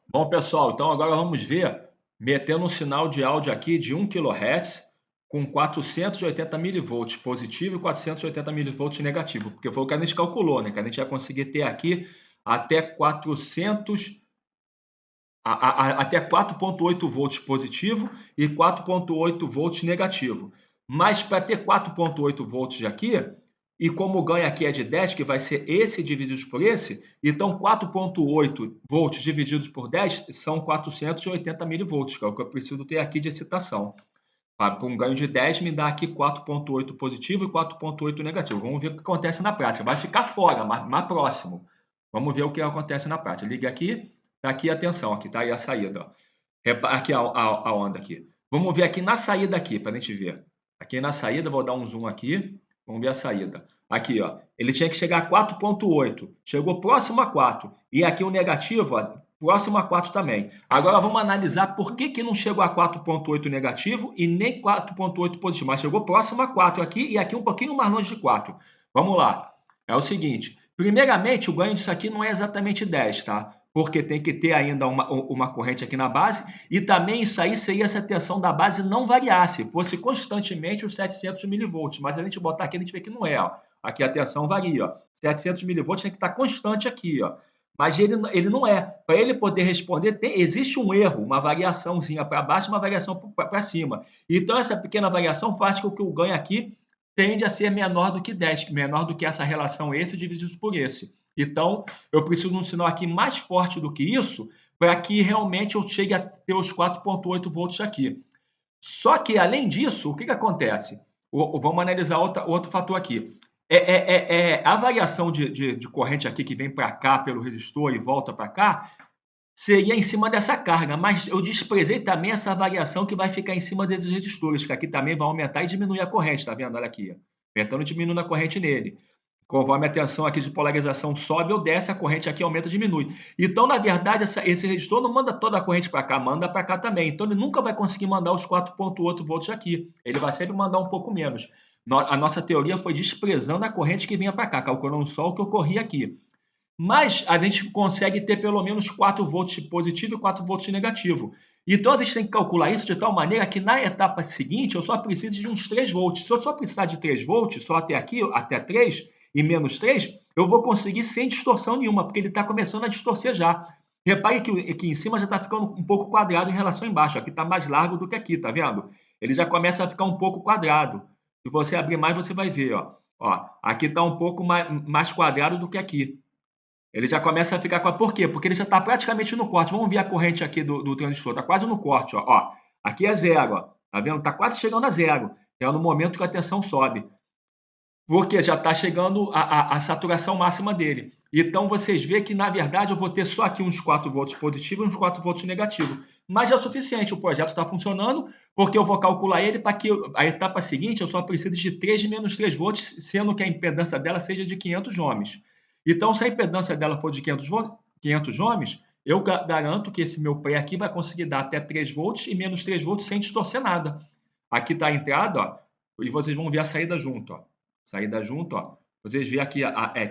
Bom, pessoal, então agora vamos ver metendo um sinal de áudio aqui de 1 kHz com 480 milivolts positivo e 480 milivolts negativo, porque foi o que a gente calculou, né? Que a gente vai conseguir ter aqui até 4,8 volts positivo e 4,8 volts negativo. Mas para ter 4,8 volts aqui, e como o ganho aqui é de 10, que vai ser esse dividido por esse, então 4,8 volts divididos por 10 são 480 milivolts, que é o que eu preciso ter aqui de excitação. Para um ganho de 10 me dá aqui 4,8 positivo e 4,8 negativo. Vamos ver o que acontece na prática. Vai ficar fora, mas próximo. Vamos ver o que acontece na prática. Liga aqui, tá aqui a tensão, aqui tá aí a saída. Ó. Aqui a onda aqui. Vamos ver aqui na saída aqui, para a gente ver. Aqui na saída, vou dar um zoom aqui. Vamos ver a saída. Aqui, ó. Ele tinha que chegar a 4,8. Chegou próximo a 4. E aqui o negativo, ó, próximo a 4 também. Agora vamos analisar por que não chegou a 4,8 negativo e nem 4,8 positivo. Mas chegou próximo a 4 aqui e aqui um pouquinho mais longe de 4. Vamos lá. É o seguinte. Primeiramente, o ganho disso aqui não é exatamente 10, tá? Porque tem que ter ainda uma corrente aqui na base, e também isso aí seria se a tensão da base não variasse, fosse constantemente os 700 milivolts, mas a gente botar aqui, a gente vê que não é, ó. Aqui a tensão varia, ó. 700 milivolts tem que estar constante aqui, ó. Mas ele não é. Para ele poder responder, existe um erro, uma variaçãozinha para baixo, uma variação para cima. Então essa pequena variação faz com que o ganho aqui tende a ser menor do que 10, menor do que essa relação esse dividido por esse. Então, eu preciso de um sinal aqui mais forte do que isso para que realmente eu chegue a ter os 4,8 volts aqui. Só que, além disso, o que acontece? Vamos analisar outro fator aqui. A variação de corrente aqui que vem para cá pelo resistor e volta para cá seria em cima dessa carga, mas eu desprezei também essa variação que vai ficar em cima desses resistores, que aqui também vai aumentar e diminuir a corrente, tá vendo? Olha aqui, aumentando e diminuindo a corrente nele. Conforme a tensão aqui de polarização sobe ou desce, a corrente aqui aumenta e diminui. Então, na verdade, esse resistor não manda toda a corrente para cá, manda para cá também. Então, ele nunca vai conseguir mandar os 4,8 volts aqui. Ele vai sempre mandar um pouco menos. A nossa teoria foi desprezando a corrente que vinha para cá, calculando só o que ocorria aqui. Mas a gente consegue ter pelo menos 4 volts positivo e 4 volts negativo. Então, a gente tem que calcular isso de tal maneira que na etapa seguinte eu só preciso de uns 3 volts. Se eu só precisar de 3 volts, só até aqui, até 3 e menos 3, eu vou conseguir sem distorção nenhuma, porque ele está começando a distorcer já. Repare que aqui em cima já está ficando um pouco quadrado em relação a embaixo. Aqui está mais largo do que aqui, tá vendo? Ele já começa a ficar um pouco quadrado. Se você abrir mais, você vai ver, ó. Aqui está um pouco mais quadrado do que aqui. Ele já começa a ficar... Por quê? Porque ele já está praticamente no corte. Vamos ver a corrente aqui do transistor. Está quase no corte. Ó. Aqui é zero. Ó. Tá vendo? Está quase chegando a zero. É no momento que a tensão sobe. Porque já está chegando a saturação máxima dele. Então vocês veem que, na verdade, eu vou ter só aqui uns 4 volts positivos e uns 4 volts negativos. Mas é o suficiente, o projeto está funcionando, porque eu vou calcular ele para que a etapa seguinte eu só preciso de 3 de menos 3 volts, sendo que a impedância dela seja de 500 ohms. Então, se a impedância dela for de 500 ohms, eu garanto que esse meu pré aqui vai conseguir dar até 3 volts e menos 3 volts sem distorcer nada. Aqui está a entrada, ó, e vocês vão ver a saída junto. Ó. Saída junto, ó. Vocês veem aqui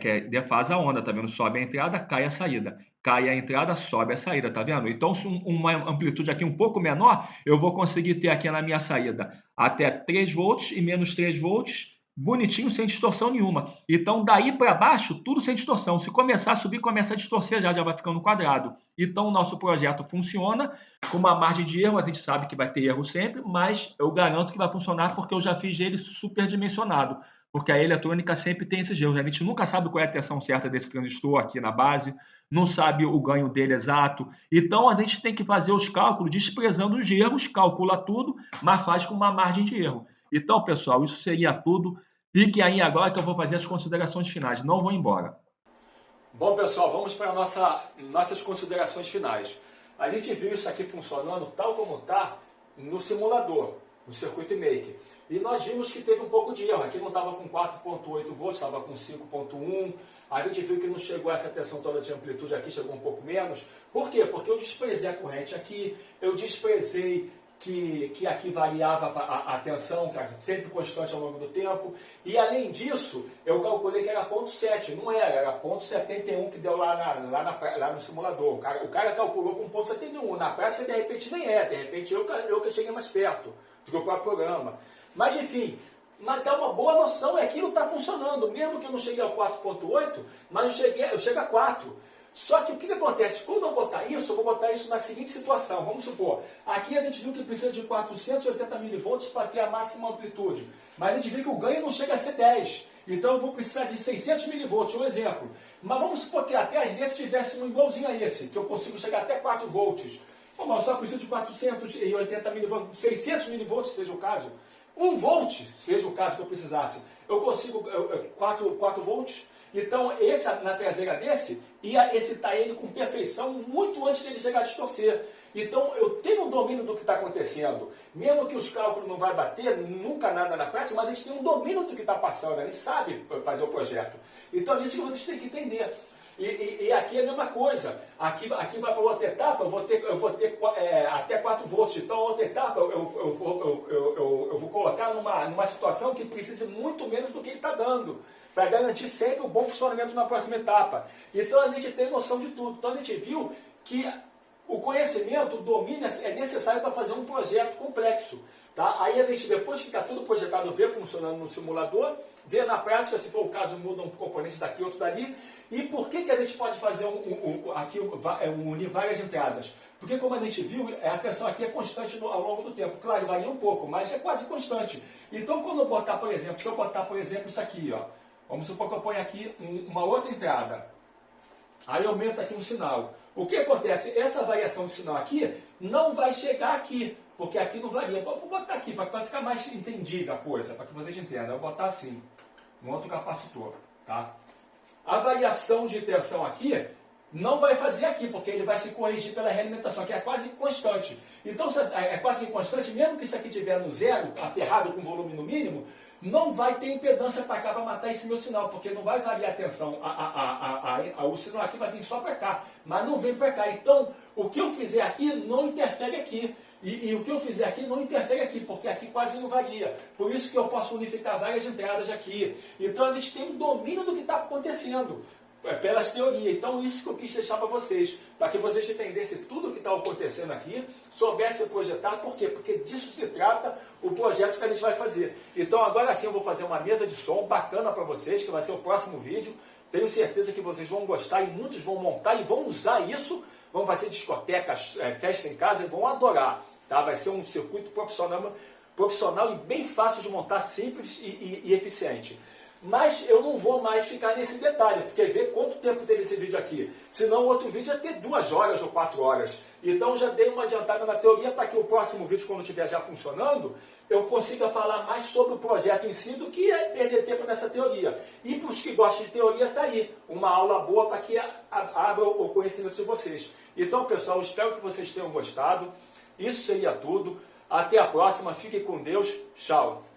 que defasa a onda, tá vendo? Sobe a entrada, cai a saída. Cai a entrada, sobe a saída, tá vendo? Então, se uma amplitude aqui um pouco menor, eu vou conseguir ter aqui na minha saída até 3 volts e menos 3 volts, bonitinho, sem distorção nenhuma. Então, daí para baixo, tudo sem distorção. Se começar a subir, começa a distorcer, já vai ficando quadrado. Então, o nosso projeto funciona com uma margem de erro. A gente sabe que vai ter erro sempre, mas eu garanto que vai funcionar porque eu já fiz ele superdimensionado. Porque a eletrônica sempre tem esses erros. A gente nunca sabe qual é a tensão certa desse transistor aqui na base, não sabe o ganho dele exato. Então, a gente tem que fazer os cálculos desprezando os erros, calcula tudo, mas faz com uma margem de erro. Então, pessoal, isso seria tudo. Fiquem aí agora que eu vou fazer as considerações finais. Não vou embora. Bom, pessoal, vamos para nossas considerações finais. A gente viu isso aqui funcionando tal como está no simulador, no circuito maker. E nós vimos que teve um pouco de erro. Aqui não estava com 4.8 volts, estava com 5.1. A gente viu que não chegou a essa tensão toda de amplitude aqui, chegou um pouco menos. Por quê? Porque eu desprezei a corrente aqui, eu desprezei que aqui variava a tensão, que era sempre constante ao longo do tempo. E além disso, eu calculei que era 0.7, não era 0.71 que deu lá no simulador. O cara calculou com 0.71, na prática de repente nem é, de repente eu que cheguei mais perto do que o próprio programa. Mas enfim, mas dá uma boa noção, aquilo está funcionando, mesmo que eu não cheguei ao 4.8, mas eu chego a 4. Só que o que acontece? Quando eu botar isso, eu vou botar isso na seguinte situação. Vamos supor, aqui a gente viu que precisa de 480 milivolts para ter a máxima amplitude. Mas a gente viu que o ganho não chega a ser 10. Então eu vou precisar de 600 milivolts, um exemplo. Mas vamos supor que atrás desse tivesse um igualzinho a esse, que eu consigo chegar até 4 volts. Bom, mas eu só preciso de 480 milivolts, 600 milivolts, seja o caso. 1 volt, seja o caso que eu precisasse. Eu consigo 4 volts. Então, na traseira desse, ia excitar ele com perfeição muito antes dele chegar a distorcer. Então, eu tenho um domínio do que está acontecendo. Mesmo que os cálculos não vai bater, nunca nada na prática, mas a gente tem um domínio do que está passando, a gente sabe fazer o projeto. Então, é isso que vocês têm que entender. E aqui é a mesma coisa. Aqui vai para outra etapa, eu vou ter até 4 volts. Então, a outra etapa eu vou colocar numa situação que precise muito menos do que ele está dando, para garantir sempre o bom funcionamento na próxima etapa. Então, a gente tem noção de tudo. Então, a gente viu que o conhecimento, o domínio é necessário para fazer um projeto complexo. Tá? Aí a gente, depois que está tudo projetado, vê funcionando no simulador, vê na prática, se for o caso, muda um componente daqui, outro dali. E por que a gente pode fazer unir várias entradas? Porque, como a gente viu, a tensão aqui é constante ao longo do tempo. Claro, varia um pouco, mas é quase constante. Então, quando eu botar, por exemplo, se eu botar, por exemplo, isso aqui, ó, vamos supor que eu ponho aqui uma outra entrada. Aí eu aumento aqui um sinal. O que acontece? Essa variação de sinal aqui não vai chegar aqui, porque aqui não varia. Vou botar aqui, para ficar mais entendível a coisa, para que vocês entendam. Eu vou botar assim, um outro capacitor. Tá? A variação de tensão aqui não vai fazer aqui, porque ele vai se corrigir pela realimentação, que é quase constante. Então, é quase constante, mesmo que isso aqui estiver no zero, aterrado com volume no mínimo, não vai ter impedância para cá para matar esse meu sinal, porque não vai variar a tensão. O sinal aqui vai vir só para cá, mas não vem para cá. Então, o que eu fizer aqui não interfere aqui. E o que eu fizer aqui não interfere aqui, porque aqui quase não varia. Por isso que eu posso unificar várias entradas aqui. Então, a gente tem um domínio do que está acontecendo pelas teorias. Então, isso que eu quis deixar para vocês, para que vocês entendessem tudo o que está acontecendo aqui, soubessem projetar. Por quê? Porque disso se trata o projeto que a gente vai fazer. Então, agora sim, eu vou fazer uma mesa de som bacana para vocês, que vai ser o próximo vídeo. Tenho certeza que vocês vão gostar e muitos vão montar e vão usar isso. Vão fazer discotecas, festa em casa e vão adorar. Tá? Vai ser um circuito profissional e bem fácil de montar, simples e eficiente. Mas eu não vou mais ficar nesse detalhe, porque vê quanto tempo teve esse vídeo aqui. Senão o outro vídeo ia ter 2 horas ou 4 horas. Então já dei uma adiantada na teoria para que o próximo vídeo, quando estiver já funcionando, eu consiga falar mais sobre o projeto em si do que perder tempo nessa teoria. E para os que gostam de teoria, está aí uma aula boa para que abra o conhecimento de vocês. Então, pessoal, espero que vocês tenham gostado. Isso seria tudo. Até a próxima. Fiquem com Deus. Tchau.